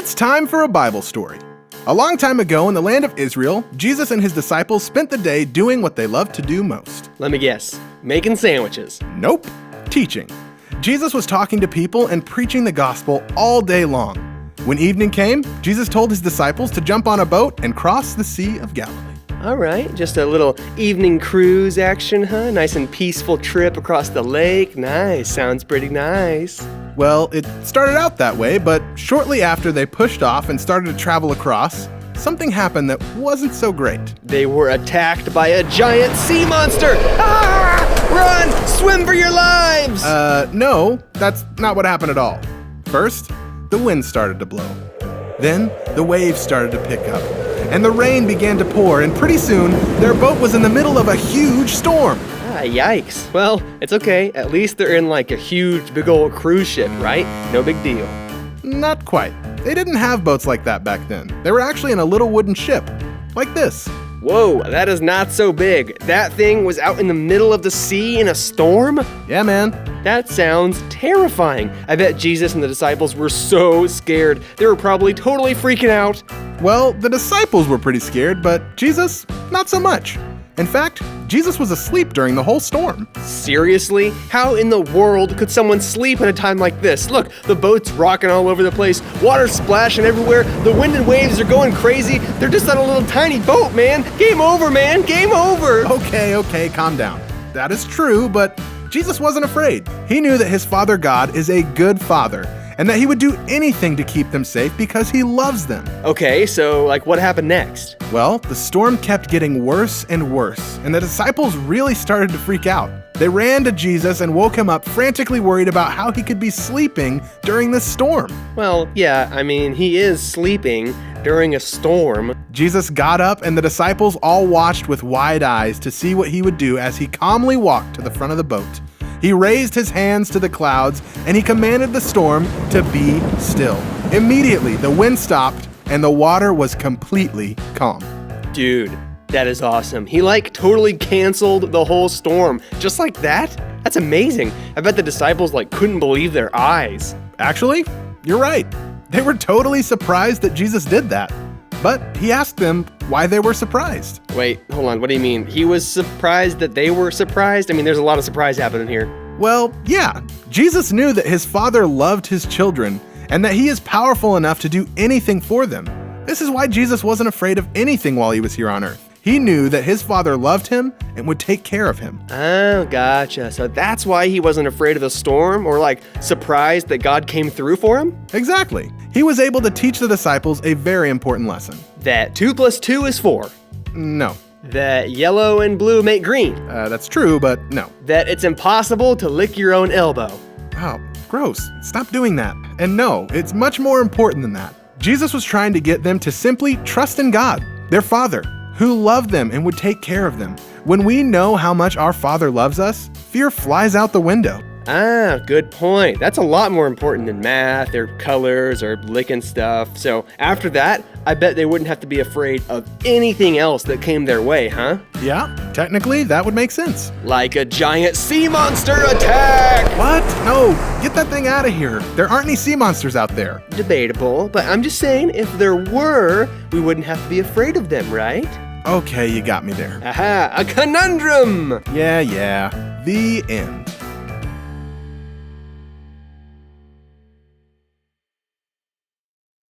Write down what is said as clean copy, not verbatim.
It's time for a Bible story. A long time ago in the land of Israel, Jesus and his disciples spent the day doing what they loved to do most. Let me guess. Making sandwiches. Nope, teaching. Jesus was talking to people and preaching the gospel all day long. When evening came, Jesus told his disciples to jump on a boat and cross the Sea of Galilee. All right, just a little evening cruise action, huh? Nice and peaceful trip across the lake. Nice, sounds pretty nice. Well, it started out that way, but shortly after they pushed off and started to travel across, something happened that wasn't so great. They were attacked by a giant sea monster! Ah! Run! Swim for your lives! No, that's not what happened at all. First, the wind started to blow. Then, the waves started to pick up, and the rain began to pour, and pretty soon, their boat was in the middle of a huge storm. Ah, yikes. Well, it's okay. At least they're in like a huge, big old cruise ship, right? No big deal. Not quite. They didn't have boats like that back then. They were actually in a little wooden ship, like this. Whoa, that is not so big. That thing was out in the middle of the sea in a storm? Yeah, man. That sounds terrifying. I bet Jesus and the disciples were so scared. They were probably totally freaking out. Well, the disciples were pretty scared, but Jesus, not so much. In fact, Jesus was asleep during the whole storm. Seriously? How in the world could someone sleep in a time like this? Look, the boat's rocking all over the place, water's splashing everywhere, the wind and waves are going crazy. They're just on a little tiny boat, man. Game over, man. Game over. Okay, calm down. That is true, but Jesus wasn't afraid. He knew that his Father God is a good father, and that he would do anything to keep them safe because he loves them. Okay, so what happened next? Well, the storm kept getting worse and worse, and the disciples really started to freak out. They ran to Jesus and woke him up, frantically worried about how he could be sleeping during this storm. Well, yeah, he is sleeping during a storm. Jesus got up, and the disciples all watched with wide eyes to see what he would do as he calmly walked to the front of the boat. He raised his hands to the clouds, and he commanded the storm to be still. Immediately, the wind stopped, and the water was completely calm. Dude, that is awesome. He totally canceled the whole storm. Just like that? That's amazing. I bet the disciples couldn't believe their eyes. Actually, you're right. They were totally surprised that Jesus did that. But he asked them why they were surprised. Wait, hold on. What do you mean? He was surprised that they were surprised? There's a lot of surprise happening here. Well, yeah. Jesus knew that his Father loved his children and that he is powerful enough to do anything for them. This is why Jesus wasn't afraid of anything while he was here on earth. He knew that his Father loved him and would take care of him. Oh, gotcha. So that's why he wasn't afraid of the storm or surprised that God came through for him? Exactly. He was able to teach the disciples a very important lesson. That 2 + 2 is 4. No. That yellow and blue make green. That's true, but no. That it's impossible to lick your own elbow. Oh, gross. Stop doing that. And no, it's much more important than that. Jesus was trying to get them to simply trust in God, their Father, who loved them and would take care of them. When we know how much our Father loves us, fear flies out the window. Ah, good point. That's a lot more important than math or colors or licking stuff. So after that, I bet they wouldn't have to be afraid of anything else that came their way, huh? Yeah, technically that would make sense. Like a giant sea monster attack! What? No, get that thing out of here. There aren't any sea monsters out there. Debatable, but I'm just saying if there were, we wouldn't have to be afraid of them, right? Okay, you got me there. Aha, a conundrum! Yeah. The end.